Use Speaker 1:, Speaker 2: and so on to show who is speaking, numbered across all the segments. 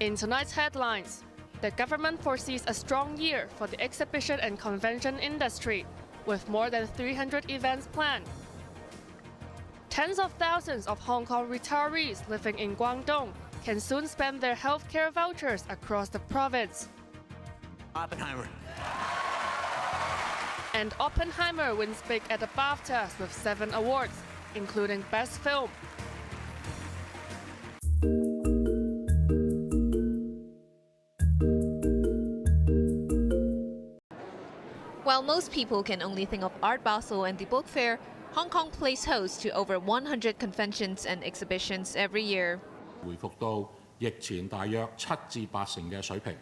Speaker 1: In tonight's headlines, the government foresees a strong year for the exhibition and convention industry, with more than 300 events planned. Tens of thousands of Hong Kong retirees living in Guangdong can soon spend their healthcare vouchers across the province.
Speaker 2: Oppenheimer.
Speaker 1: And Oppenheimer wins big at the BAFTAs with 7 awards, including Best Film.
Speaker 3: While most people can only think of Art Basel and the Book Fair, Hong Kong plays host to over 100 conventions and exhibitions every year.
Speaker 4: 回復到疫前大約7至8成嘅水平。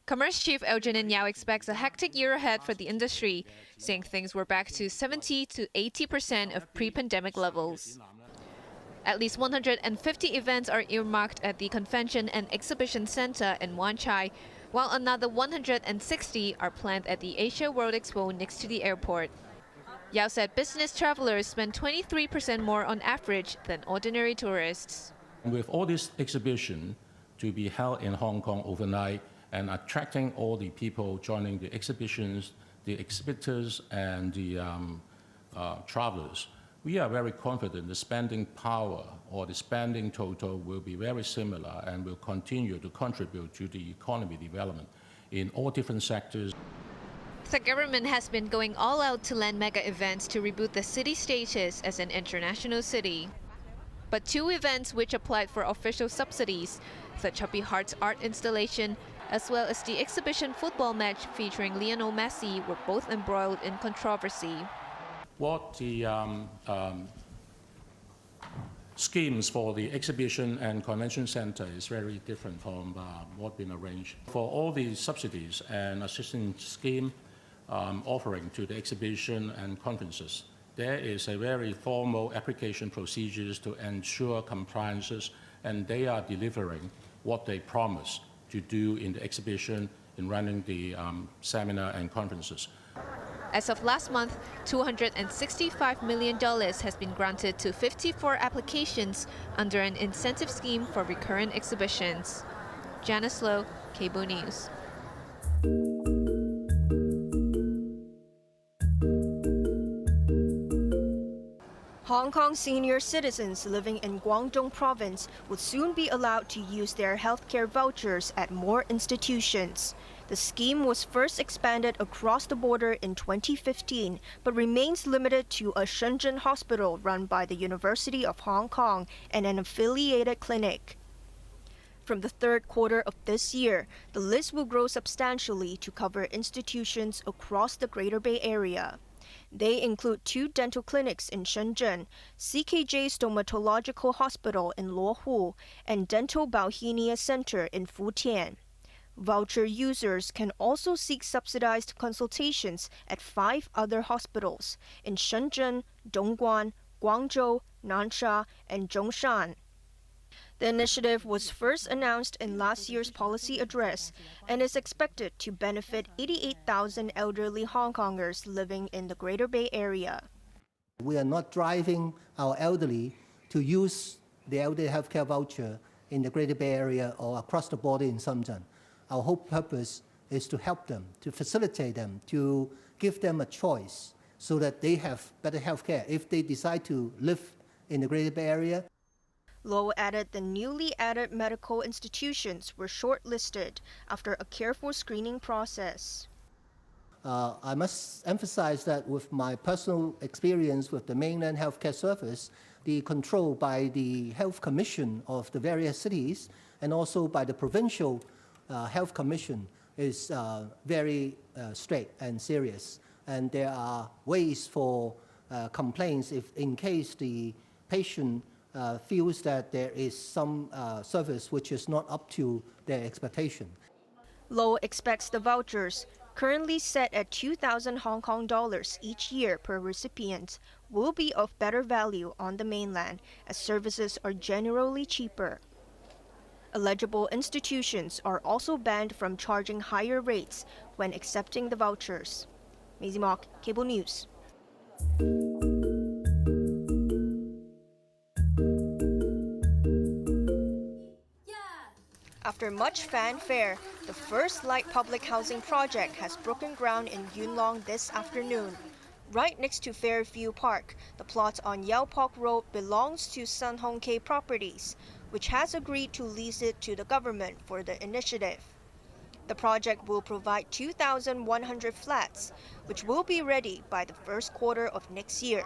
Speaker 3: Commerce Chief Elgin Yao expects a hectic year ahead for the industry, saying things were back to 70 to 80% of pre-pandemic levels. At least 150 events are earmarked at the Convention and Exhibition Center in Wan Chai, while another 160 are planned at the Asia World Expo next to the airport. Yao said business travelers spend 23% more on average than ordinary tourists.
Speaker 4: With all this exhibition to be held in Hong Kong overnight and attracting all the people joining the exhibitions, the exhibitors and the travelers, we are very confident the spending power or the spending total will be very similar and will continue to contribute to the economy development in all different sectors.
Speaker 3: The government has been going all out to land mega events to reboot the city status as an international city. But 2 events which applied for official subsidies, the Chubby Hearts art installation, as well as the exhibition football match featuring Lionel Messi, were both embroiled in controversy.
Speaker 4: What the schemes for the exhibition and convention center is very different from what's been arranged. For all the subsidies and assistance scheme offering to the exhibition and conferences, there is a very formal application procedures to ensure compliances, and they are delivering what they promise to do in the exhibition, in running the seminar and conferences.
Speaker 3: As of last month, $265 million has been granted to 54 applications under an incentive scheme for recurrent exhibitions. Janice Low, Cable News.
Speaker 5: Hong Kong senior citizens living in Guangdong province would soon be allowed to use their healthcare vouchers at more institutions. The scheme was first expanded across the border in 2015, but remains limited to a Shenzhen hospital run by the University of Hong Kong and an affiliated clinic. From the third quarter of this year, the list will grow substantially to cover institutions across the Greater Bay Area. They include 2 dental clinics in Shenzhen, CKJ Stomatological Hospital in Luohu, and Dental Bauhinia Center in Futian. Voucher users can also seek subsidized consultations at 5 other hospitals in Shenzhen, Dongguan, Guangzhou, Nansha, and Zhongshan. The initiative was first announced in last year's policy address and is expected to benefit 88,000 elderly Hong Kongers living in the Greater Bay Area.
Speaker 6: We are not driving our elderly to use the elderly healthcare voucher in the Greater Bay Area or across the border in Shenzhen. Our whole purpose is to help them, to facilitate them, to give them a choice so that they have better healthcare if they decide to live in the Greater Bay Area.
Speaker 5: Low added the newly added medical institutions were shortlisted after a careful screening process.
Speaker 6: I must emphasize that with my personal experience with the mainland healthcare service, the control by the Health Commission of the various cities and also by the provincial Health Commission is very straight and serious. And there are ways for complaints if in case the patient feels that there is some service which is not up to their expectation.
Speaker 5: Low expects the vouchers, currently set at 2,000 Hong Kong dollars each year per recipient, will be of better value on the mainland as services are generally cheaper. Eligible institutions are also banned from charging higher rates when accepting the vouchers. Maisie Mock, Cable News. After much fanfare, the first light public housing project has broken ground in Yunlong this afternoon. Right next to Fairview Park, the plot on Yaopok Road belongs to Sun Hong K Properties, which has agreed to lease it to the government for the initiative. The project will provide 2,100 flats, which will be ready by the first quarter of next year.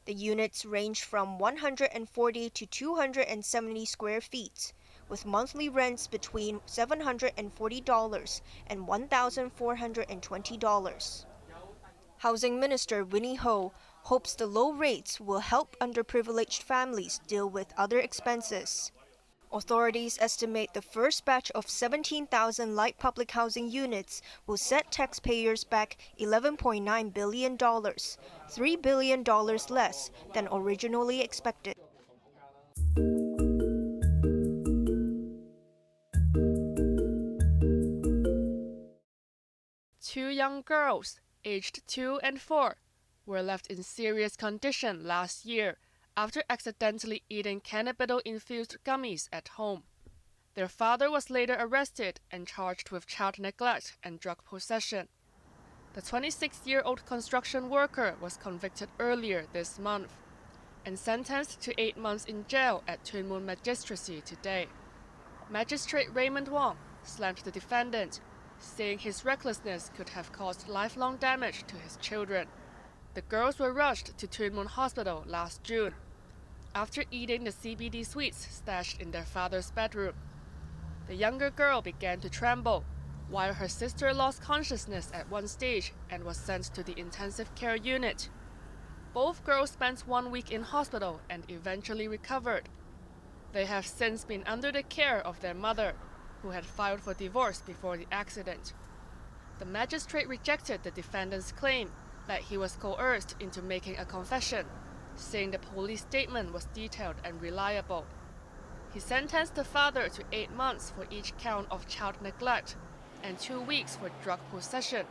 Speaker 5: The units range from 140 to 270 square feet, with monthly rents between $740 and $1,420. Housing Minister Winnie Ho hopes the low rates will help underprivileged families deal with other expenses. Authorities estimate the first batch of 17,000 light public housing units will set taxpayers back $11.9 billion, $3 billion less than originally expected.
Speaker 1: Two young girls, aged 2 and 4, were left in serious condition last year after accidentally eating cannabidol-infused gummies at home. Their father was later arrested and charged with child neglect and drug possession. The 26-year-old construction worker was convicted earlier this month and sentenced to 8 months in jail at Tuen Mun Magistracy today. Magistrate Raymond Wong slammed the defendant, saying his recklessness could have caused lifelong damage to his children. The girls were rushed to Tuen Mun Hospital last June after eating the CBD sweets stashed in their father's bedroom. The younger girl began to tremble, while her sister lost consciousness at one stage and was sent to the intensive care unit. Both girls spent 1 week in hospital and eventually recovered. They have since been under the care of their mother, who had filed for divorce before the accident. The magistrate rejected the defendant's claim that he was coerced into making a confession, saying the police statement was detailed and reliable. He sentenced the father to 8 months for each count of child neglect and 2 weeks for drug possession,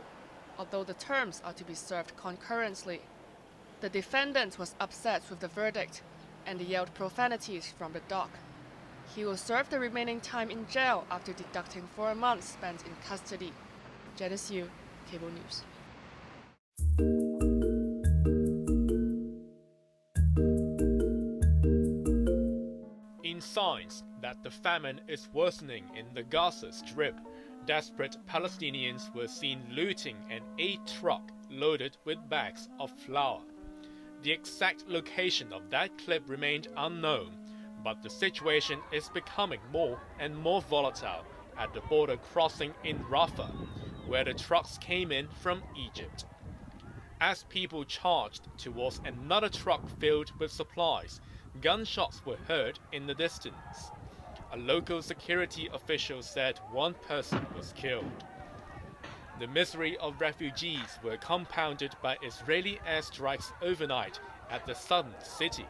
Speaker 1: although the terms are to be served concurrently. The defendant was upset with the verdict and yelled profanities from the dock. He will serve the remaining time in jail after deducting 4 months spent in custody. Janice Yu, Cable News.
Speaker 7: In signs that the famine is worsening in the Gaza Strip, desperate Palestinians were seen looting an aid truck loaded with bags of flour. The exact location of that clip remained unknown, but the situation is becoming more and more volatile at the border crossing in Rafah, where the trucks came in from Egypt. As people charged towards another truck filled with supplies, gunshots were heard in the distance. A local security official said one person was killed. The misery of refugees were compounded by Israeli airstrikes overnight at the southern city.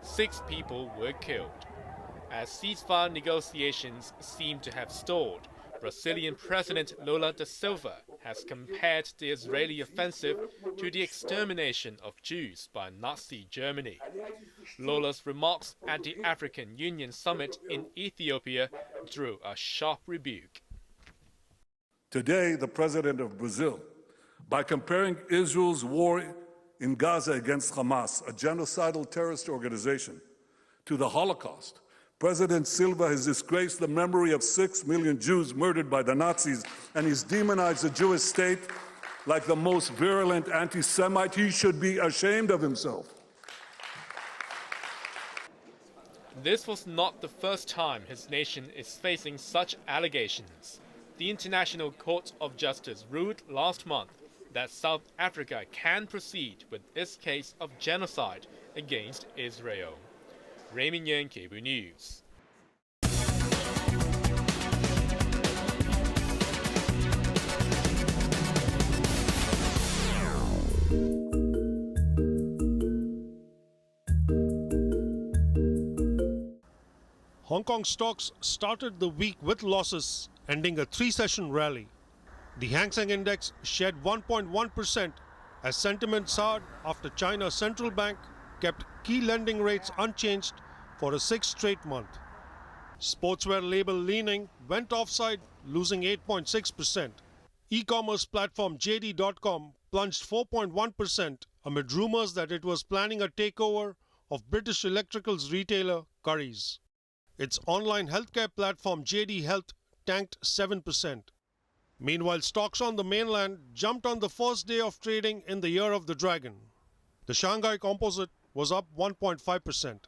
Speaker 7: 6 people were killed. As ceasefire negotiations seem to have stalled, Brazilian President Lula da Silva has compared the Israeli offensive to the extermination of Jews by Nazi Germany. Lula's remarks at the African Union summit in Ethiopia drew a sharp rebuke.
Speaker 8: Today, the president of Brazil, by comparing Israel's war in Gaza against Hamas, a genocidal terrorist organization, to the Holocaust, President Silva has disgraced the memory of 6 million Jews murdered by the Nazis, and he's demonized the Jewish state like the most virulent anti-Semite. He should be ashamed of himself.
Speaker 7: This was not the first time his nation is facing such allegations. The International Court of Justice ruled last month that South Africa can proceed with its case of genocide against Israel. Raymond Yang, Cable News.
Speaker 9: Hong Kong stocks started the week with losses, ending a 3-session rally. The Hang Seng Index shed 1.1% as sentiment soured after China's central bank kept key lending rates unchanged for a 6th straight month. Sportswear label Li-Ning went offside, losing 8.6%. E-commerce platform JD.com plunged 4.1% amid rumors that it was planning a takeover of British Electricals retailer Currys. Its online healthcare platform JD Health tanked 7%. Meanwhile, stocks on the mainland jumped on the first day of trading in the Year of the Dragon. The Shanghai Composite was up 1.5%.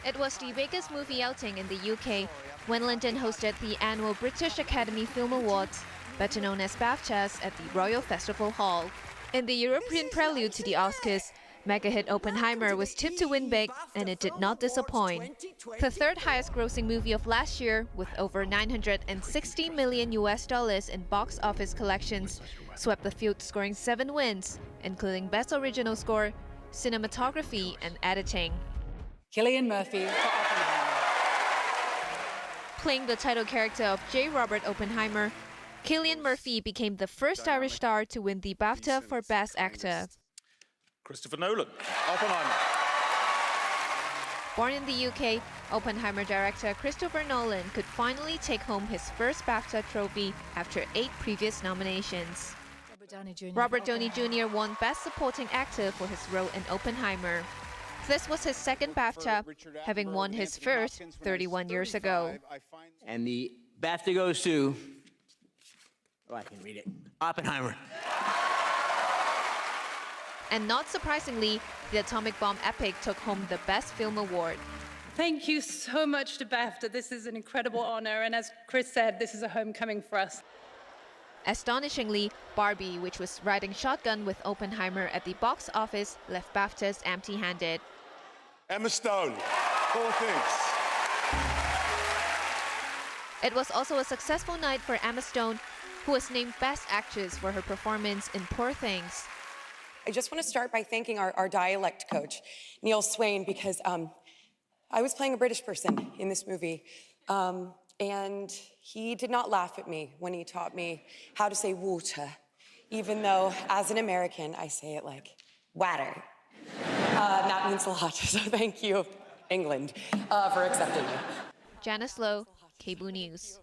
Speaker 3: It was the biggest movie outing in the UK when London hosted the annual British Academy Film Awards, better known as BAFTAs, at the Royal Festival Hall. In the European prelude to the Oscars, mega hit Oppenheimer was tipped to win big, and it did not disappoint. The third highest grossing movie of last year, with over $960 million in box office collections, swept the field, scoring 7 wins, including Best Original Score, Cinematography, and Editing.
Speaker 10: Cillian Murphy for Oppenheimer.
Speaker 3: Playing the title character of J. Robert Oppenheimer, Cillian Murphy became the first Irish star to win the BAFTA for Best Actor.
Speaker 2: Christopher Nolan, Oppenheimer.
Speaker 3: Born in the UK, Oppenheimer director Christopher Nolan could finally take home his first BAFTA trophy after 8 previous nominations. Robert Downey Jr. won Best Supporting Actor for his role in Oppenheimer. This was his second BAFTA, having won his first 31 years ago.
Speaker 2: And the BAFTA goes to, oh, I can read it, Oppenheimer.
Speaker 3: And not surprisingly, the atomic bomb epic took home the Best Film Award.
Speaker 10: Thank you so much to BAFTA. This is an incredible honor, and as Chris said, this is a homecoming for us.
Speaker 3: Astonishingly, Barbie, which was riding shotgun with Oppenheimer at the box office, left BAFTAs empty-handed.
Speaker 11: Emma Stone, Poor Things.
Speaker 3: It was also a successful night for Emma Stone, who was named Best Actress for her performance in Poor Things.
Speaker 12: I just want to start by thanking our dialect coach, Neil Swain, because I was playing a British person in this movie, and he did not laugh at me when he taught me how to say water, even though, as an American, I say it like water. That means a lot, so thank you, England, for accepting me.
Speaker 3: Janice Lowe, Cable News.